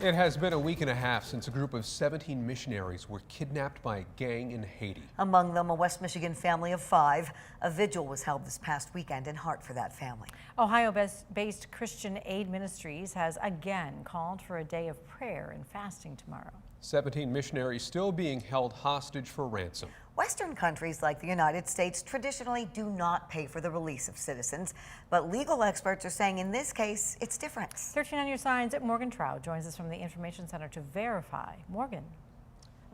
It has been a week and a half since a group of 17 missionaries were kidnapped by a gang in Haiti. Among them, a West Michigan family of 5. A vigil was held this past weekend in Hart for that family. Ohio-based Christian Aid Ministries has again called for a day of prayer and fasting tomorrow. 17 missionaries still being held hostage for ransom. Western countries like the United States traditionally do not pay for the release of citizens, but legal experts are saying in this case, it's different. 13 on your side's Morgan Trout joins us from the Information Center to verify. Morgan.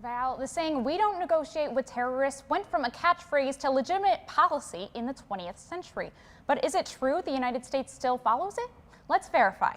Val, the saying, "We don't negotiate with terrorists," went from a catchphrase to legitimate policy in the 20th century. But is it true the United States still follows it? Let's verify.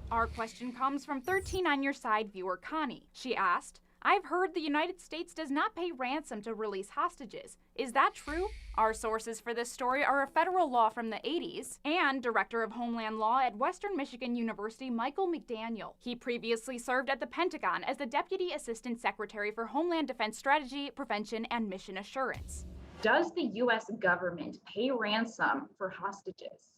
Our question comes from 13 on your side viewer Connie. She asked, "I've heard the United States does not pay ransom to release hostages. Is that true?" Our sources for this story are a federal law from the 80s and Director of Homeland Law at Western Michigan University, Michael McDaniel. He previously served at the Pentagon as the Deputy Assistant Secretary for Homeland Defense Strategy, Prevention, and Mission Assurance. Does the U.S. government pay ransom for hostages?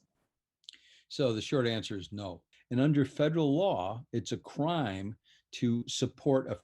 So the short answer is no. And under federal law, it's a crime to support a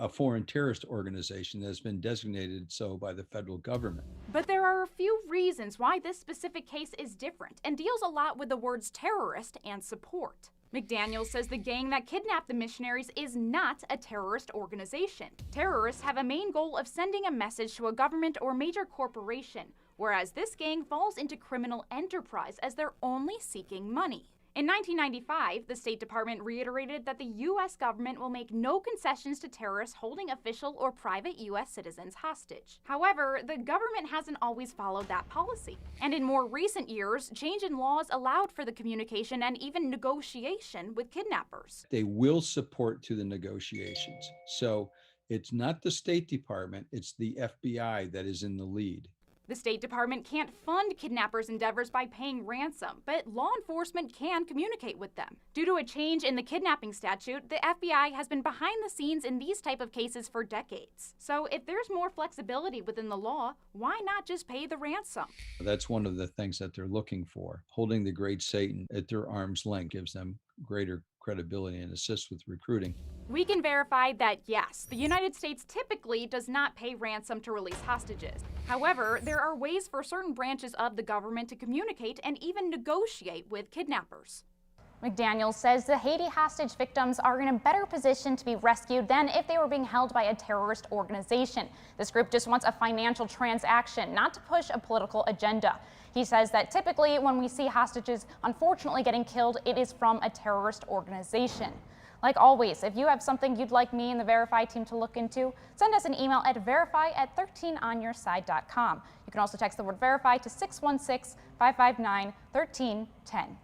foreign terrorist organization that has been designated so by the federal government. But there are a few reasons why this specific case is different and deals a lot with the words terrorist and support. McDaniel says the gang that kidnapped the missionaries is not a terrorist organization. Terrorists have a main goal of sending a message to a government or major corporation, whereas this gang falls into criminal enterprise as they're only seeking money. In 1995, the State Department reiterated that the U.S. government will make no concessions to terrorists holding official or private U.S. citizens hostage. However, the government hasn't always followed that policy. And in more recent years, change in laws allowed for the communication and even negotiation with kidnappers. They will support to the negotiations. So it's not the State Department, it's the FBI that is in the lead. The State Department can't fund kidnappers' endeavors by paying ransom, but law enforcement can communicate with them. Due to a change in the kidnapping statute, the FBI has been behind the scenes in these type of cases for decades. So if there's more flexibility within the law, why not just pay the ransom? That's one of the things that they're looking for. Holding the great Satan at their arm's length gives them greater credibility and assists with recruiting. We can verify that yes, the United States typically does not pay ransom to release hostages. However, there are ways for certain branches of the government to communicate and even negotiate with kidnappers. McDaniel says the Haiti hostage victims are in a better position to be rescued than if they were being held by a terrorist organization. This group just wants a financial transaction, not to push a political agenda. He says that typically when we see hostages unfortunately getting killed, it is from a terrorist organization. Like always, if you have something you'd like me and the Verify team to look into, send us an email at verify@13onyourside.com. You can also text the word verify to 616-559-1310.